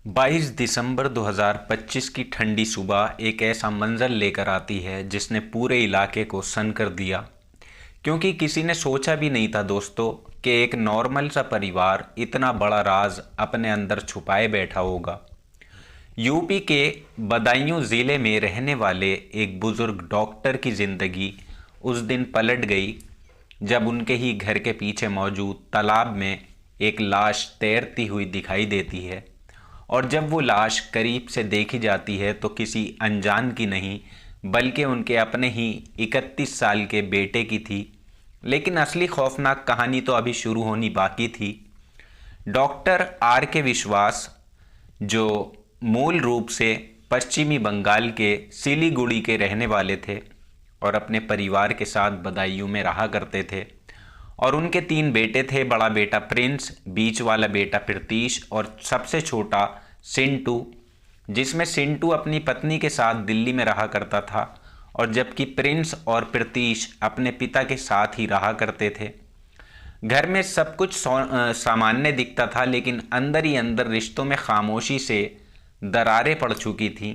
22 दिसंबर 2025 की ठंडी सुबह एक ऐसा मंजर लेकर आती है जिसने पूरे इलाके को सन कर दिया। क्योंकि किसी ने सोचा भी नहीं था दोस्तों कि एक नॉर्मल सा परिवार इतना बड़ा राज अपने अंदर छुपाए बैठा होगा। यूपी के बदायूं ज़िले में रहने वाले एक बुज़ुर्ग डॉक्टर की ज़िंदगी उस दिन पलट गई जब उनके ही घर के पीछे मौजूद तालाब में एक लाश तैरती हुई दिखाई देती है। और जब वो लाश करीब से देखी जाती है तो किसी अनजान की नहीं बल्कि उनके अपने ही 31 साल के बेटे की थी। लेकिन असली खौफनाक कहानी तो अभी शुरू होनी बाकी थी। डॉक्टर आर के विश्वास, जो मूल रूप से पश्चिमी बंगाल के सिलीगुड़ी के रहने वाले थे और अपने परिवार के साथ बदायूं में रहा करते थे, और उनके 3 बेटे थे। बड़ा बेटा प्रिंस, बीच वाला बेटा प्रीतीश और सबसे छोटा सिंटू, जिसमें सिंटू अपनी पत्नी के साथ दिल्ली में रहा करता था और जबकि प्रिंस और प्रीतीश अपने पिता के साथ ही रहा करते थे। घर में सब कुछ सामान्य दिखता था, लेकिन अंदर ही अंदर रिश्तों में खामोशी से दरारें पड़ चुकी थीं।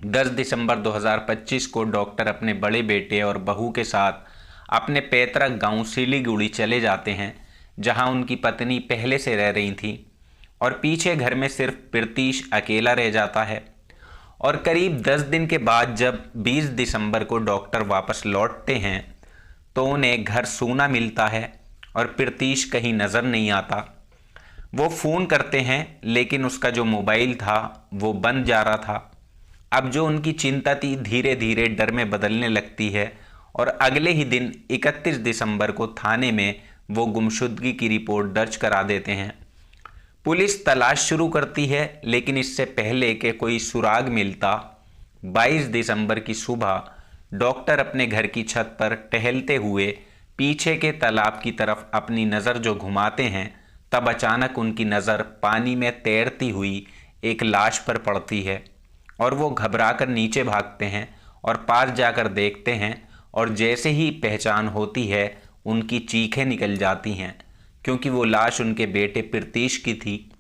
10 दिसंबर 2025 को डॉक्टर अपने बड़े बेटे और बहू के साथ अपने पैतृक गांव सिलीगुड़ी चले जाते हैं, जहां उनकी पत्नी पहले से रह रही थी, और पीछे घर में सिर्फ प्रीतीश अकेला रह जाता है। और करीब 10 दिन के बाद जब 20 दिसंबर को डॉक्टर वापस लौटते हैं तो उन्हें घर सूना मिलता है और प्रीतीश कहीं नज़र नहीं आता। वो फ़ोन करते हैं लेकिन उसका जो मोबाइल था वो बंद जा रहा था। अब जो उनकी चिंता थी धीरे धीरे डर में बदलने लगती है और अगले ही दिन 31 दिसंबर को थाने में वो गुमशुदगी की रिपोर्ट दर्ज करा देते हैं। पुलिस तलाश शुरू करती है, लेकिन इससे पहले कि कोई सुराग मिलता, 22 दिसंबर की सुबह डॉक्टर अपने घर की छत पर टहलते हुए पीछे के तालाब की तरफ अपनी नज़र जो घुमाते हैं, तब अचानक उनकी नज़र पानी में तैरती हुई एक लाश पर पड़ती है और वो घबराकर नीचे भागते हैं और पास जाकर देखते हैं, और जैसे ही पहचान होती है उनकी चीखें निकल जाती हैं, क्योंकि वो लाश उनके बेटे प्रीतीश की थी।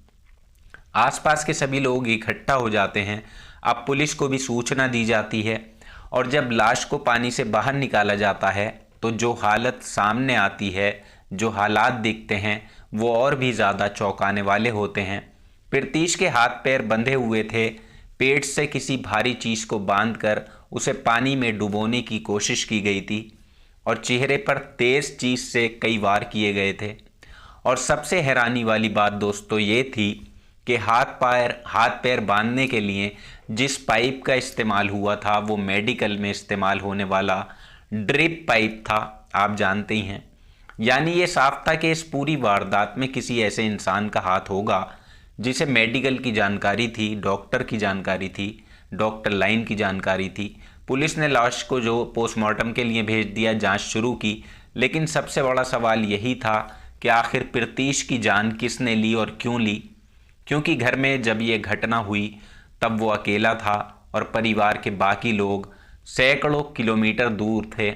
आसपास के सभी लोग इकट्ठा हो जाते हैं। अब पुलिस को भी सूचना दी जाती है और जब लाश को पानी से बाहर निकाला जाता है तो जो हालत सामने आती है, जो हालात दिखते हैं, वो और भी ज़्यादा चौंकाने वाले होते हैं। प्रीतीश के हाथ पैर बंधे हुए थे। पेट से किसी भारी चीज़ को बांधकर उसे पानी में डुबोने की कोशिश की गई थी और चेहरे पर तेज़ चीज़ से कई वार किए गए थे। और सबसे हैरानी वाली बात दोस्तों ये थी कि हाथ पैर बांधने के लिए जिस पाइप का इस्तेमाल हुआ था वो मेडिकल में इस्तेमाल होने वाला ड्रिप पाइप था, आप जानते ही हैं। यानी ये साफ था कि इस पूरी वारदात में किसी ऐसे इंसान का हाथ होगा जिसे मेडिकल की जानकारी थी, डॉक्टर की जानकारी थी, डॉक्टर लाइन की जानकारी थी। पुलिस ने लाश को जो पोस्टमार्टम के लिए भेज दिया, जांच शुरू की, लेकिन सबसे बड़ा सवाल यही था कि आखिर प्रीतीश की जान किसने ली और क्यों ली। क्योंकि घर में जब ये घटना हुई तब वो अकेला था और परिवार के बाकी लोग सैकड़ों किलोमीटर दूर थे।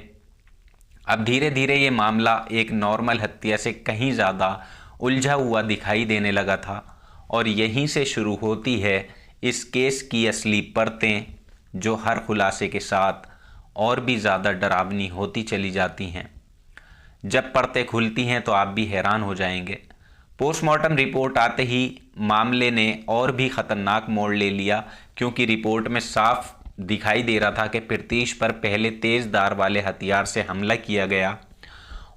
अब धीरे धीरे ये मामला एक नॉर्मल हत्या से कहीं ज़्यादा उलझा हुआ दिखाई देने लगा था, और यहीं से शुरू होती है इस केस की असली परतें, जो हर खुलासे के साथ और भी ज़्यादा डरावनी होती चली जाती हैं। जब परतें खुलती हैं तो आप भी हैरान हो जाएंगे। पोस्टमार्टम रिपोर्ट आते ही मामले ने और भी ख़तरनाक मोड़ ले लिया, क्योंकि रिपोर्ट में साफ दिखाई दे रहा था कि प्रीतीश पर पहले तेज़ धार वाले हथियार से हमला किया गया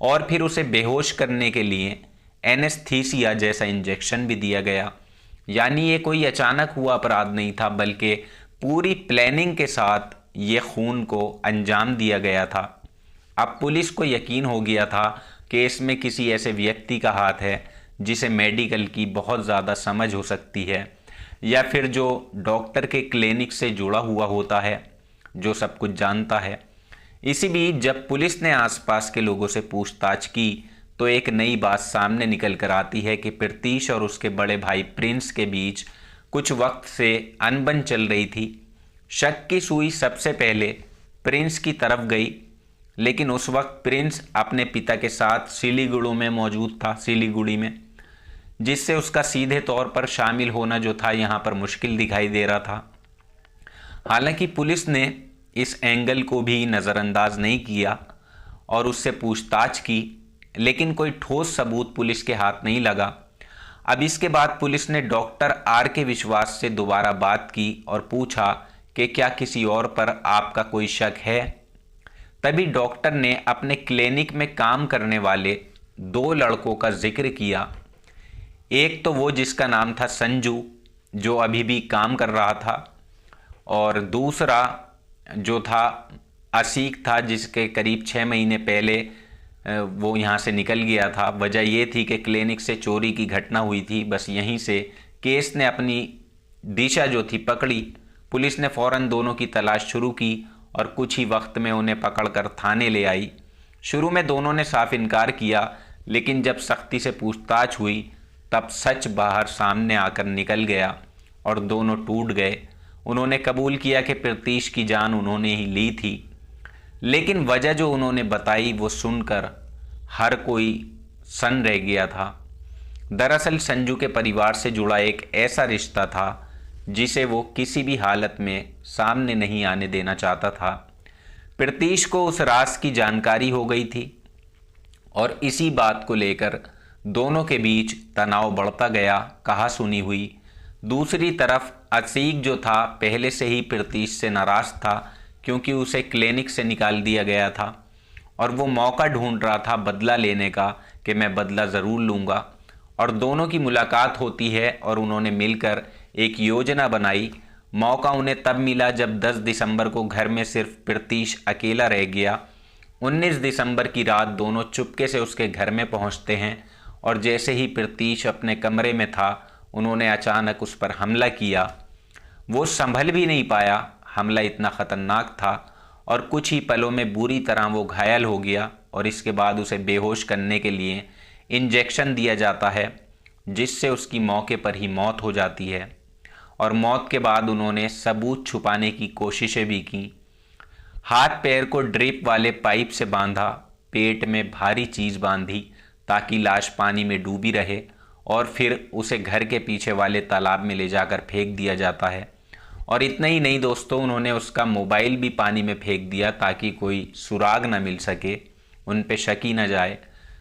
और फिर उसे बेहोश करने के लिए एनेस्थीसिया जैसा इंजेक्शन भी दिया गया। यानी ये कोई अचानक हुआ अपराध नहीं था, बल्कि पूरी प्लानिंग के साथ ये खून को अंजाम दिया गया था। अब पुलिस को यकीन हो गया था कि इसमें किसी ऐसे व्यक्ति का हाथ है जिसे मेडिकल की बहुत ज़्यादा समझ हो सकती है, या फिर जो डॉक्टर के क्लिनिक से जुड़ा हुआ होता है, जो सब कुछ जानता है। इसी बीच जब पुलिस ने आसपास के लोगों से पूछताछ की तो एक नई बात सामने निकल कर आती है कि प्रीतीश और उसके बड़े भाई प्रिंस के बीच कुछ वक्त से अनबन चल रही थी। शक की सुई सबसे पहले प्रिंस की तरफ गई, लेकिन उस वक्त प्रिंस अपने पिता के साथ सिलीगुड़ी में मौजूद था। सिलीगुड़ी में जिससे उसका सीधे तौर पर शामिल होना जो था यहाँ पर मुश्किल दिखाई दे रहा था। हालांकि पुलिस ने इस एंगल को भी नज़रअंदाज नहीं किया और उससे पूछताछ की, लेकिन कोई ठोस सबूत पुलिस के हाथ नहीं लगा। अब इसके बाद पुलिस ने डॉक्टर आर के विश्वास से दोबारा बात की और पूछा कि क्या किसी और पर आपका कोई शक है। तभी डॉक्टर ने अपने क्लिनिक में काम करने वाले 2 लड़कों का जिक्र किया। एक तो वो जिसका नाम था संजू, जो अभी भी काम कर रहा था, और दूसरा जो था असीक था, जिसके करीब 6 महीने पहले वो यहाँ से निकल गया था। वजह ये थी कि क्लिनिक से चोरी की घटना हुई थी। बस यहीं से केस ने अपनी दिशा जो थी पकड़ी। पुलिस ने फ़ौरन दोनों की तलाश शुरू की और कुछ ही वक्त में उन्हें पकड़कर थाने ले आई। शुरू में दोनों ने साफ इनकार किया, लेकिन जब सख्ती से पूछताछ हुई तब सच बाहर सामने आकर निकल गया और दोनों टूट गए। उन्होंने कबूल किया कि प्रतीश की जान उन्होंने ही ली थी, लेकिन वजह जो उन्होंने बताई वो सुनकर हर कोई सन रह गया था। दरअसल संजू के परिवार से जुड़ा एक ऐसा रिश्ता था जिसे वो किसी भी हालत में सामने नहीं आने देना चाहता था। प्रतीश को उस राज की जानकारी हो गई थी और इसी बात को लेकर दोनों के बीच तनाव बढ़ता गया, कहासुनी हुई। दूसरी तरफ असीक जो था पहले से ही प्रतीश से नाराज़ था, क्योंकि उसे क्लिनिक से निकाल दिया गया था और वो मौका ढूंढ रहा था बदला लेने का कि मैं बदला ज़रूर लूँगा। और दोनों की मुलाकात होती है और उन्होंने मिलकर एक योजना बनाई। मौका उन्हें तब मिला जब 10 दिसंबर को घर में सिर्फ प्रतीश अकेला रह गया। 19 दिसंबर की रात दोनों चुपके से उसके घर में पहुंचते हैं और जैसे ही प्रतीश अपने कमरे में था, उन्होंने अचानक उस पर हमला किया। वो संभल भी नहीं पाया, हमला इतना ख़तरनाक था और कुछ ही पलों में बुरी तरह वो घायल हो गया और इसके बाद उसे बेहोश करने के लिए इंजेक्शन दिया जाता है, जिससे उसकी मौके पर ही मौत हो जाती है। और मौत के बाद उन्होंने सबूत छुपाने की कोशिशें भी की। हाथ पैर को ड्रिप वाले पाइप से बांधा, पेट में भारी चीज़ बांधी ताकि लाश पानी में डूबी रहे और फिर उसे घर के पीछे वाले तालाब में ले जाकर फेंक दिया जाता है। और इतना ही नहीं दोस्तों, उन्होंने उसका मोबाइल भी पानी में फेंक दिया ताकि कोई सुराग न मिल सके, उन पे शक ही न जाए।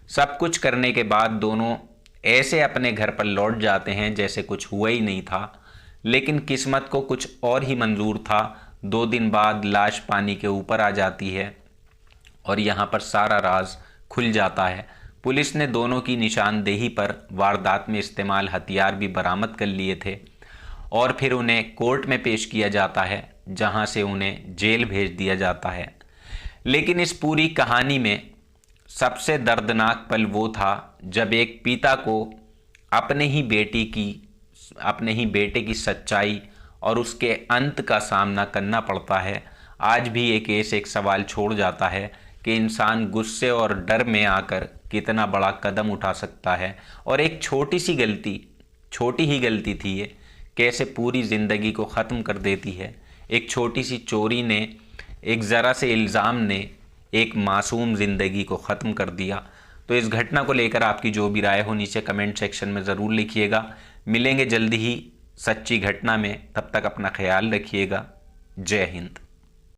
सब कुछ करने के बाद दोनों ऐसे अपने घर पर लौट जाते हैं जैसे कुछ हुआ ही नहीं था। लेकिन किस्मत को कुछ और ही मंजूर था। 2 दिन बाद लाश पानी के ऊपर आ जाती है और यहाँ पर सारा राज खुल जाता है। पुलिस ने दोनों की निशानदेही पर वारदात में इस्तेमाल हथियार भी बरामद कर लिए थे और फिर उन्हें कोर्ट में पेश किया जाता है, जहाँ से उन्हें जेल भेज दिया जाता है। लेकिन इस पूरी कहानी में सबसे दर्दनाक पल वो था जब एक पिता को अपने ही बेटे की सच्चाई और उसके अंत का सामना करना पड़ता है। आज भी एक सवाल छोड़ जाता है कि इंसान गुस्से और डर में आकर कितना बड़ा कदम उठा सकता है और एक छोटी ही गलती थी ये, कैसे पूरी ज़िंदगी को ख़त्म कर देती है। एक छोटी सी चोरी ने, एक ज़रा से इल्ज़ाम ने एक मासूम ज़िंदगी को ख़त्म कर दिया। तो इस घटना को लेकर आपकी जो भी राय हो नीचे कमेंट सेक्शन में ज़रूर लिखिएगा। मिलेंगे जल्दी ही सच्ची घटना में, तब तक अपना ख्याल रखिएगा। जय हिंद।